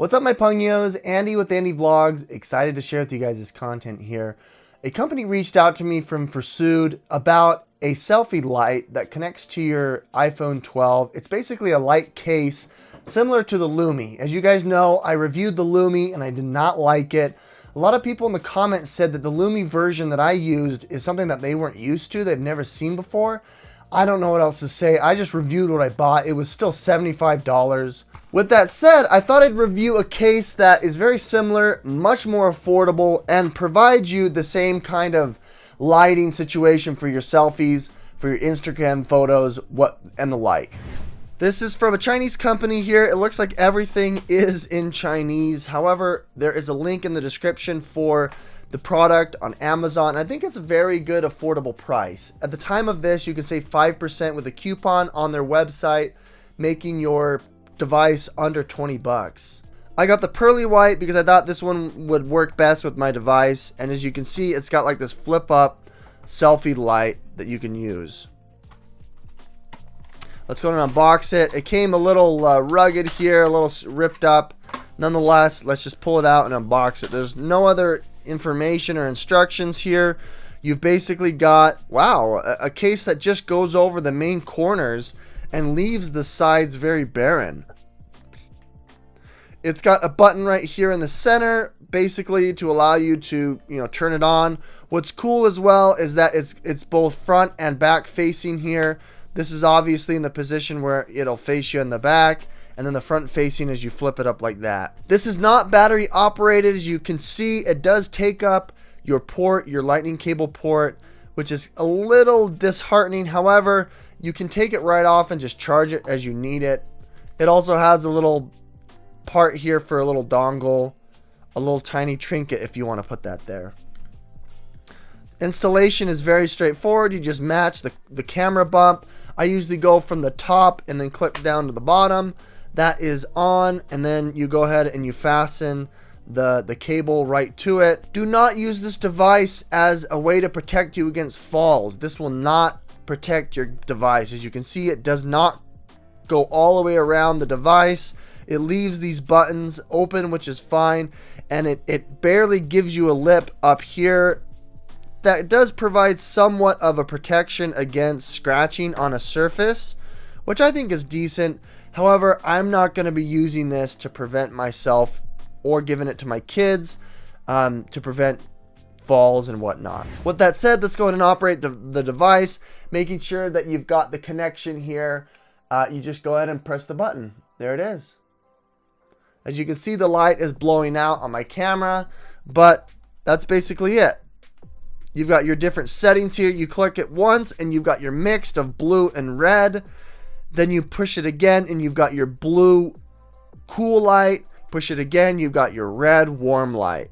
What's up, my Pungios? Andy with Andy Vlogs. Excited to share with you guys this content here. A company reached out to me from Pursued about a selfie light that connects to your iPhone 12. It's basically a light case similar to the Lumee. As you guys know, I reviewed the Lumee and I did not like it. A lot of people in the comments said that the Lumee version that I used is something that they weren't used to, they've never seen before. I don't know what else to say. I just reviewed what I bought. It was still $75. With that said, I thought I'd review a case that is very similar, much more affordable, and provides you the same kind of lighting situation for your selfies, for your Instagram photos, and the like. This is from a Chinese company here. It looks like everything is in Chinese. However, there is a link in the description for the product on Amazon. I think it's a very good affordable price. At the time of this, you can save 5% with a coupon on their website, making your device under 20 bucks. I got the pearly white because I thought this one would work best with my device, and as you can see, it's got like this flip up selfie light that you can use. Let's go and unbox it. It came a little rugged here, a little ripped up. Nonetheless, let's just pull it out and unbox it. There's no other information or instructions here. You've basically got, wow, a case that just goes over the main corners and leaves the sides very barren. It's got a button right here in the center, basically to allow you to, turn it on. What's cool as well is that it's both front and back facing here. This is obviously in the position where it'll face you in the back, and then the front facing as you flip it up like that. This is not battery operated. As you can see, it does take up your port, your lightning cable port, which is a little disheartening. However, you can take it right off and just charge it as you need it. It also has a little part here for a little dongle, a little tiny trinket if you want to put that there. Installation is very straightforward. You just match the camera bump. I usually go from the top and then clip down to the bottom. That is on, and then you go ahead and you fasten the cable right to it. Do not use this device as a way to protect you against falls. This will not protect your device. As you can see, it does not go all the way around the device. It leaves these buttons open, which is fine, and it barely gives you a lip up here. That does provide somewhat of a protection against scratching on a surface, which I think is decent. However, I'm not going to be using this to prevent myself or giving it to my kids to prevent falls and whatnot. With that said, let's go ahead and operate the device, making sure that you've got the connection here. You just go ahead and press the button. There it is. As you can see, the light is blowing out on my camera, but that's basically it. You've got your different settings here. You click it once and you've got your mix of blue and red. Then you push it again and you've got your blue cool light. Push it again, you've got your red warm light.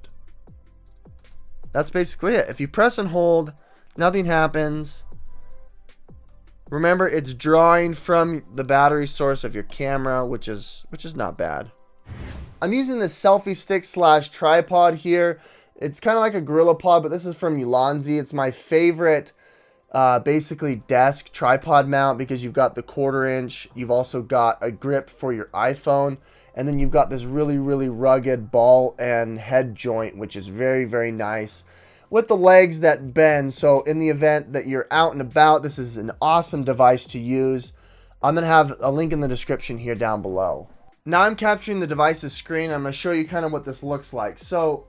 That's basically it. If you press and hold, nothing happens. Remember, it's drawing from the battery source of your camera, which is not bad. I'm using this Selfie Stick / tripod here. It's kind of like a Gorilla Pod, but this is from Ulanzi. It's my favorite basically desk tripod mount because you've got the 1/4 inch. You've also got a grip for your iPhone. And then you've got this really, really rugged ball and head joint, which is very, very nice, with the legs that bend. So in the event that you're out and about, this is an awesome device to use. I'm going to have a link in the description here down below. Now I'm capturing the device's screen. I'm going to show you kind of what this looks like. So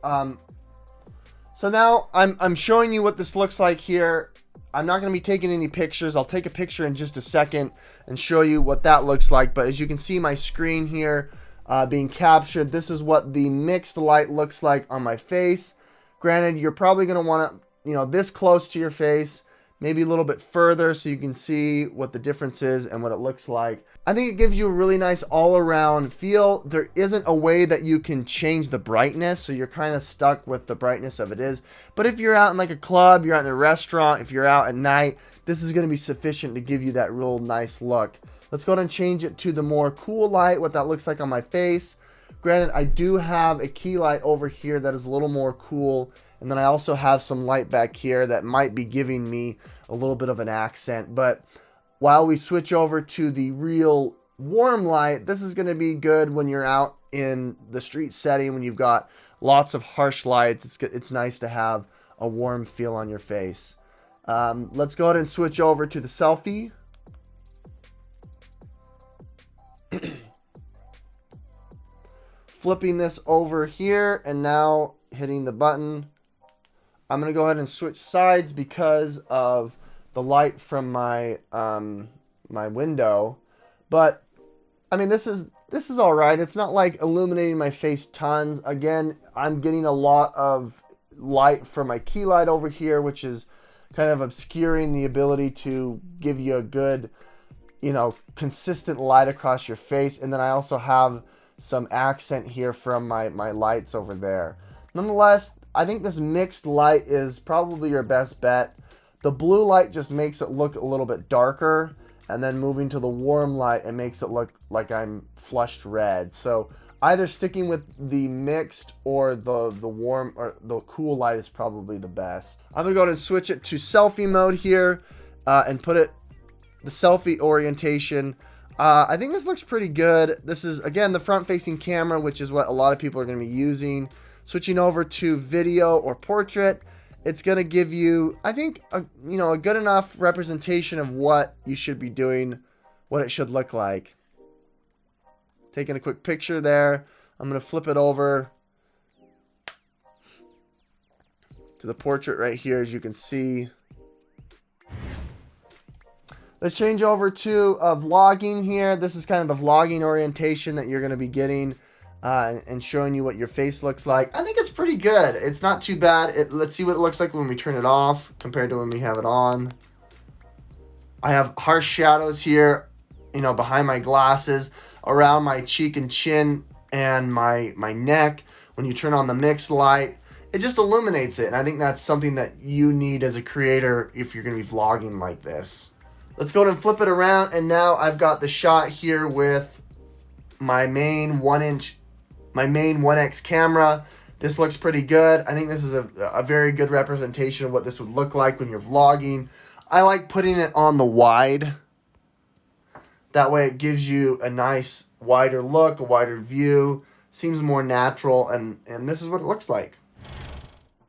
now I'm showing you what this looks like here. I'm not going to be taking any pictures. I'll take a picture in just a second and show you what that looks like. But as you can see, my screen here being captured, this is what the mixed light looks like on my face. Granted, you're probably going to want to, this close to your face, maybe a little bit further so you can see what the difference is and what it looks like. I think it gives you a really nice all-around feel. There isn't a way that you can change the brightness, so you're kind of stuck with the brightness of it is. But if you're out in like a club, you're out in a restaurant, if you're out at night, this is going to be sufficient to give you that real nice look. Let's go ahead and change it to the more cool light, what that looks like on my face. Granted, I do have a key light over here that is a little more cool. And then I also have some light back here that might be giving me a little bit of an accent. But while we switch over to the real warm light, this is going to be good when you're out in the street setting when you've got lots of harsh lights. It's nice to have a warm feel on your face. Let's go ahead and switch over to the selfie. Flipping this over here and now hitting the button. I'm going to go ahead and switch sides because of the light from my my window. But I mean, this is all right. It's not like illuminating my face tons. Again, I'm getting a lot of light from my key light over here, which is kind of obscuring the ability to give you a good, you know, consistent light across your face. And then I also have some accent here from my lights over there. Nonetheless, I think this mixed light is probably your best bet. The blue light just makes it look a little bit darker, and then moving to the warm light, it makes it look like I'm flushed red. So either sticking with the mixed or the warm or the cool light is probably the best. I'm gonna go ahead and switch it to selfie mode here and put it the selfie orientation. I think this looks pretty good. This is, again, the front-facing camera, which is what a lot of people are going to be using. Switching over to video or portrait, it's going to give you, I think, a good enough representation of what you should be doing, what it should look like. Taking a quick picture there. I'm going to flip it over to the portrait right here, as you can see. Let's change over to vlogging here. This is kind of the vlogging orientation that you're going to be getting and showing you what your face looks like. I think it's pretty good. It's not too bad. Let's see what it looks like when we turn it off compared to when we have it on. I have harsh shadows here, you know, behind my glasses, around my cheek and chin, and my neck. When you turn on the mixed light, it just illuminates it. And I think that's something that you need as a creator if you're going to be vlogging like this. Let's go ahead and flip it around, and now I've got the shot here with my main 1x camera. This looks pretty good. I think this is a very good representation of what this would look like when you're vlogging. I like putting it on the wide. That way it gives you a nice wider look, a wider view. Seems more natural, and this is what it looks like.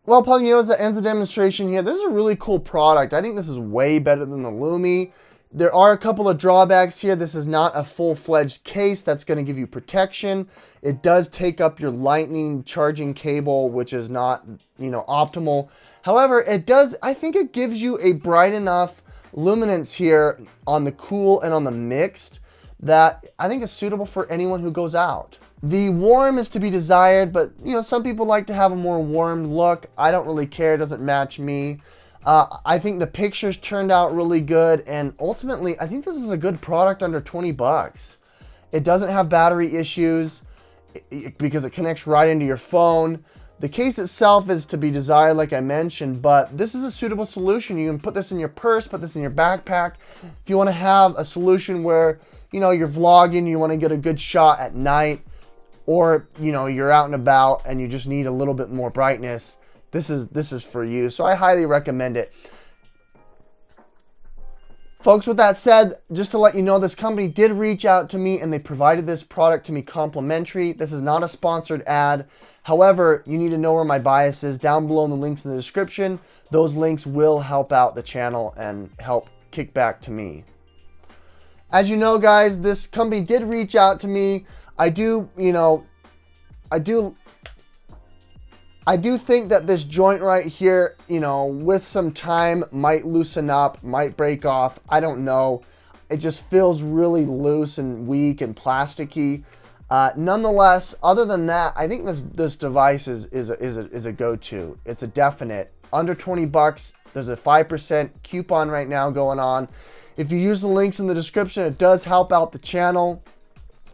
Well, Pugneos, that ends the demonstration here. This is a really cool product. I think this is way better than the Lumee. There are a couple of drawbacks here. This is not a full-fledged case that's going to give you protection. It does take up your lightning charging cable, which is not, optimal. However, I think it gives you a bright enough luminance here on the cool and on the mixed that I think is suitable for anyone who goes out. The warm is to be desired, but some people like to have a more warm look. I don't really care. It doesn't match me. I think the pictures turned out really good, and ultimately, I think this is a good product under 20 bucks. It doesn't have battery issues because it connects right into your phone. The case itself is to be desired, like I mentioned, but this is a suitable solution. You can put this in your purse, put this in your backpack. If you want to have a solution where, you're vlogging, you want to get a good shot at night, or, you're out and about and you just need a little bit more brightness, this is for you. So I highly recommend it. Folks, with that said, just to let you know, this company did reach out to me and they provided this product to me complimentary. This is not a sponsored ad. However, you need to know where my bias is. Down below in the links in the description, those links will help out the channel and help kick back to me. As you know, guys, this company did reach out to me. I do think that this joint right here, with some time might loosen up, might break off. I don't know. It just feels really loose and weak and plasticky. Nonetheless, other than that, I think this device is a go-to. It's a definite. Under 20 bucks. There's a 5% coupon right now going on. If you use the links in the description, it does help out the channel.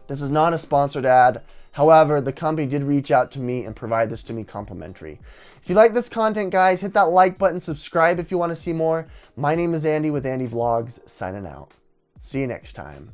This is not a sponsored ad. However, the company did reach out to me and provide this to me complimentary. If you like this content, guys, hit that like button, subscribe if you want to see more. My name is Andy with Andy Vlogs, signing out. See you next time.